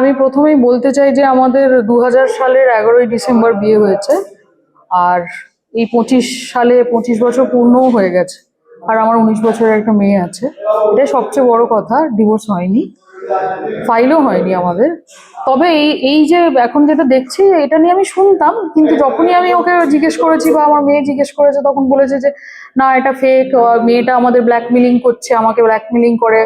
আমি প্রথমেই বলতে চাই যে আমাদের 2000 সালের 11ই ডিসেম্বর বিয়ে হয়েছে। আর এই 25 সালে 25 বছর পূর্ণও হয়ে গেছে। আর আমার 19 বছরের একটা মেয়ে আছে। এটাই সবচেয়ে বড় কথা, ডিভোর্স হয়নি, ফাইলও হয়নি আমাদের। তবে এই এই যে এখন যেটা দেখছি এটা নিয়ে আমি শুনতাম, কিন্তু যখনই আমি ওকে জিজ্ঞেস করেছি বা আমার মেয়ে জিজ্ঞেস করেছে তখন বলেছে যে না এটা ফেক, মেয়েটা আমাদের ব্ল্যাকমেলিং করছে, আমাকে ব্ল্যাকমেলিং করে,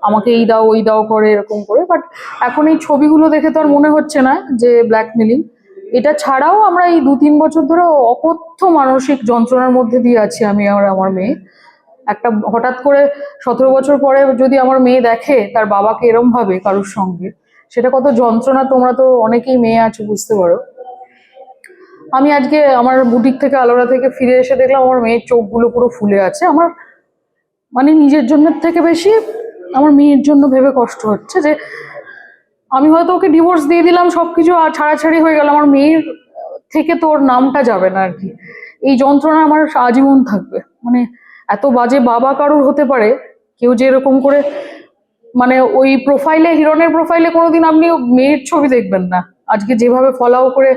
আমাকে এই দাও ওই দাও করে এরকম করে। বাট এখন এই ছবিগুলো দেখে তো আর মনে হচ্ছে না যে ব্ল্যাকমেলিং। এটা ছাড়াও আমরা এই 2-3 বছর ধরে অকথ্য মানসিক যন্ত্রণার মধ্যে দিয়ে আছি আমি আর আমার মেয়ে। একটা হঠাৎ করে 17 বছর পরে যদি আমার মেয়ে দেখে তার বাবাকে এরম ভাবে কারোর সঙ্গে, সেটা কত যন্ত্রণা তোমরা তো অনেকেই মেয়ে আছো, বুঝতে পারো। আমি আজকে আমার বুটিক থেকে আলোরা থেকে ফিরে এসে দেখলাম আমার মেয়ের চোখগুলো পুরো ফুলে আছে। আমার মানে নিজের জন্য থেকে বেশি আমার মেয়ের জন্য ভেবে কষ্ট হচ্ছে যে আমি হয়তো ওকে ডিভোর্স দিয়ে দিলাম, সবকিছু আর ছাড়াছাড়ি হয়ে গেল, আমার মেয়ের থেকে তোর নামটা যাবে না আর কি। এই যন্ত্রণা আমার আজীবন থাকবে। মানে এত বাজে বাবা কারোর হতে পারে, কেউ যে এরকম করে, মানে ওই প্রোফাইলে, হিরণের প্রোফাইলে কোনোদিন আপনি মেয়ের ছবি দেখবেন না। আজকে যেভাবে ফলাও করে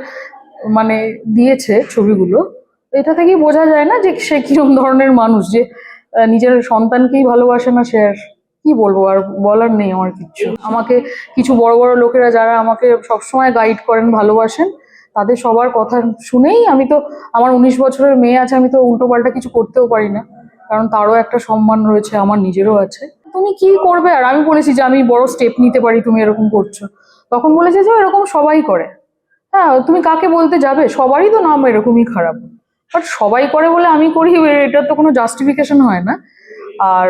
মানে দিয়েছে ছবিগুলো, এটা থেকেই বোঝা যায় না যে সে কিরকম ধরনের মানুষ, যে নিজের সন্তানকেই ভালোবাসে না। সে আর কি বলবো, আর বলার নেই আমার কিচ্ছু। আমাকে কিছু বড় বড় লোকেরা যারা আমাকে সবসময় গাইড করেন, ভালোবাসেন, তাদের সবার কথা শুনেই আমি তো, আমার 19 বছরের মেয়ে আছে, আমি তো উল্টো পাল্টা কিছু করতেও পারি না, কারণ তারও একটা সম্মান রয়েছে, আমার নিজেরও আছে। তুমি কি করবে? আর আমি বলেছি যে আমি বড় স্টেপ নিতে পারি, তুমি এরকম করছো। তখন বলেছে যে এরকম সবাই করে। হ্যাঁ, তুমি কাকে বলতে যাবে? সবারই তো নাম এরকমই খারাপ। বাট সবাই করে বলে আমি করি, এটার তো কোনো জাস্টিফিকেশন হয় না। আর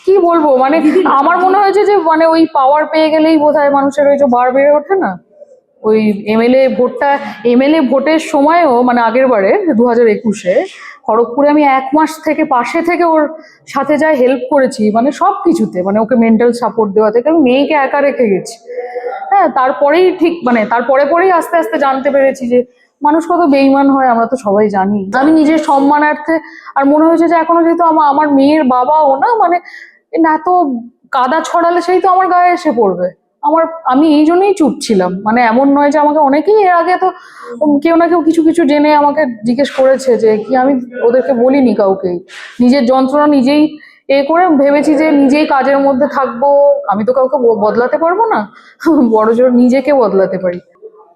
কি বলবো, মানে আমার মনে হয়েছে যে মানে ওই পাওয়ার পেয়ে গেলেই বোধহয় মানুষের ওই যে বার বেড়ে ওঠে না। ওই এমএলএ ভোটের সময়ও, মানে আগের বারে 2021-এ খড়গপুরে আমি 1 মাস থেকে পাশে থেকে ওর সাথে যাই, হেল্প করেছি, মানে সব কিছুতে, মানে ওকে মেন্টাল সাপোর্ট দেওয়া থেকে। আমি মেয়েকে একা রেখে গেছি। হ্যাঁ, তারপরেই ঠিক, মানে তারপরেই আস্তে আস্তে জানতে পেরেছি যে মানুষ কত বেইমান হয়, আমরা তো সবাই জানি। আমি নিজের সম্মানার্থে, আর মনে হয়েছে যে এখনো যেহেতু আমার মেয়ের বাবাও না, মানে এত কাদা ছড়ালে সেই তো আমার গায়ে এসে পড়বে। আমি এই জন্যই চুপ ছিলাম। মানে এমন নয় যে আমাকে অনেকেই এর আগে তো কেউ না কেউ কিছু কিছু জেনে আমাকে জিজ্ঞেস করেছে যে কি, আমি ওদেরকে বলিনি কাউকেই। নিজের যন্ত্রণা নিজেই করে ভেবেছি যে নিজেই কাজের মধ্যে থাকবো। আমি তো কাউকে বদলাতে পারবো না, বড় জোর নিজেকে বদলাতে পারি।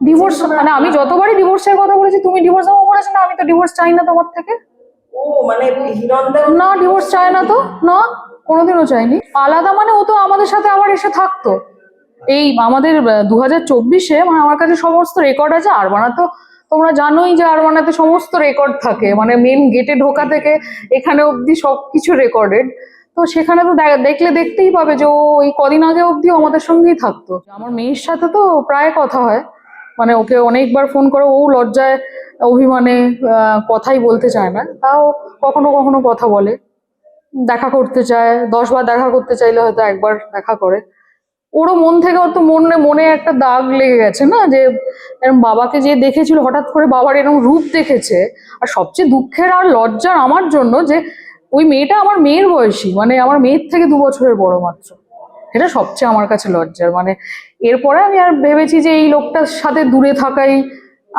ডিভোর্স, মানে আমি যতবারই ডিভোর্সের কথা বলেছি, তুমি ডিভোর্স দেবো বলেছো না, আমি তো ডিভোর্স চাই না তোমার থেকে। ও মানে হিরণদা না, ডিভোর্স চায় না তো, না কোনোদিনও চাইনি। আলাদা মানে ও তো আমাদের সাথে আবার এসে থাকতো। এই আমাদের 2024-এ, মানে আমার কাছে সমস্ত রেকর্ড আছে। আরবানা তো তোমরা জানোই যে আরবানাতে সমস্ত রেকর্ড থাকে, মানে মেন গেটে ঢোকা থেকে এখানে অবধি সবকিছু রেকর্ডেড। তো সেখানে তো দেখতেই পাবে যে ও এই কদিন আগে অবধিও আমাদের সঙ্গেই থাকতো। আমার মেয়ের সাথে তো প্রায় কথা হয়, মানে ওকে অনেকবার ফোন করে, ও লজ্জায় অভিমানে কথাই বলতে চায় না, তাও কখনো কখনো কথা বলে। দেখা করতে চায়, 10 বার দেখা করতে চাইলে হয়তো একবার দেখা করে। ওরও মন থেকে, ওর তো মনে একটা দাগ লেগে গেছে না, যে এরকম বাবাকে যে দেখেছিল, হঠাৎ করে বাবার এরকম রূপ দেখেছে। আর সবচেয়ে দুঃখের আর লজ্জার আমার জন্য যে ওই মেয়েটা আমার মেয়ের বয়সী, মানে আমার মেয়ের থেকে 2 বছরের বড় মাত্র। এটা সবচেয়ে আমার কাছে লজ্জার। মানে এরপরে আমি আর ভেবেছি যে এই লোকটার সাথে দূরে থাকাই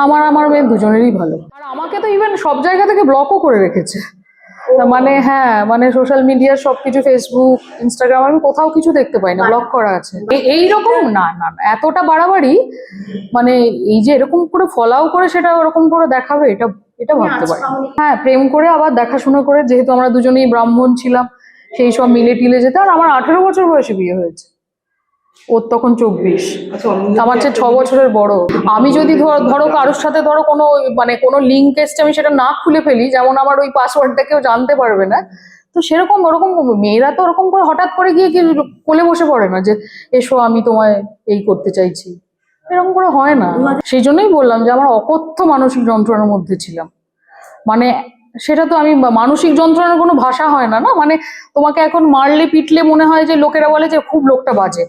আমার মেয়ে দুজনেরই ভালো। আর আমাকে তো ইভেন সব জায়গা থেকে ব্লকও করে রেখেছে। মানে হ্যাঁ, মানে সোশ্যাল মিডিয়ার সবকিছু, ফেসবুক, ইনস্টাগ্রাম, আমি কোথাও কিছু দেখতে পাই না, ব্লক করা আছে। এইরকম না না না, এতটা বাড়াবাড়ি, মানে এই যে এরকম করে ফলাও করে সেটা ওরকম করে দেখাবে, এটা ভাবতে পারি। হ্যাঁ, প্রেম করে আবার দেখাশোনা করে, যেহেতু আমরা দুজনেই ব্রাহ্মণ ছিলাম, সেই সব মিলে টিলে যেতে। আর আমার 18 বছর বয়সে বিয়ে হয়েছে, ওর তখন 24। আমার চেয়ে 6 বছরের বড়। আমি যদি ধরো কারোর সাথে ধরো কোনো, মানে কোনো লিঙ্ক এসছে, আমি সেটা না খুলে ফেলি, যেমন আমার ওই পাসওয়ার্ডটা কেউ জানতে পারবে না, তো সেরকম ওরকম মেয়েরা তো ওরকম করে হঠাৎ করে গিয়ে কি কোলে বসে পড়ে না যে এসো আমি তোমায় এই করতে চাইছি, এরকম করে হয় না। সেই জন্যই বললাম যে আমার অকথ্য মানসিক যন্ত্রণার মধ্যে ছিলাম। মানে সেটা তো আমি, মানসিক যন্ত্রণার কোনো ভাষা হয় না, না মানে তোমাকে এখন মারলে পিটলে মনে হয় যে লোকেরা বলে যে খুব লোকটা বাজে,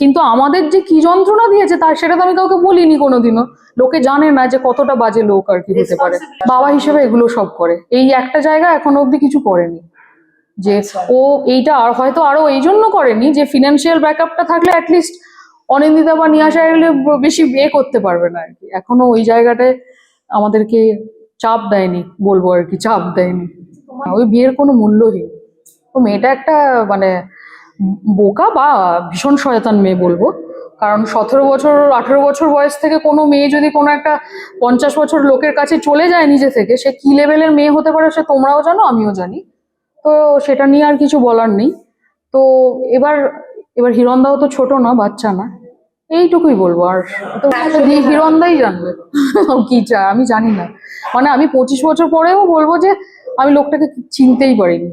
কিন্তু আমাদের যে কি যন্ত্রণা দিয়েছে তার সেটা তো আমি কাউকে বলিনি কোনোদিনও। লোকে জানে না যে কতটা বাজে লোক আর কি হতে পারে। বাবা হিসেবে এগুলো সব করে, এই একটা জায়গা এখনো অব্দি কিছু করেনি। যে ও এইটা আর হয়তো আরো এই জন্য করেনি যে ফিনান্সিয়াল ব্যাকআপটা থাকলে অ্যাটলিস্ট অনিন্দিতা বা নিয়াশা এগুলো বেশি বিয়ে করতে পারবে না আর কি, এখনো ওই জায়গাটায় আমাদেরকে চাপ দেয়নি, বলবো আর কি, চাপ দেয়নি। ওই বিয়ের কোনো মূল্যহীন। তো মেয়েটা একটা মানে বোকা বা ভীষণ শয়তান মেয়ে বলবো। কারণ 17 বছর 18 বছর বয়স থেকে কোনো মেয়ে যদি কোনো একটা 50 বছর লোকের কাছে চলে যায় নিজে থেকে, সে কি লেভেলের মেয়ে হতে পারে সে তোমরাও জানো আমিও জানি। তো সেটা নিয়ে আর কিছু বলার নেই। তো এবার এবার হিরণদাও তো ছোট না, বাচ্চা না, এইটুকুই বলবো। আর তো হিরণদাই জানবে ও কি চায়, আমি জানি না। মানে আমি 25 বছর পরেও বলবো যে আমি লোকটাকে চিনতেই পারিনি।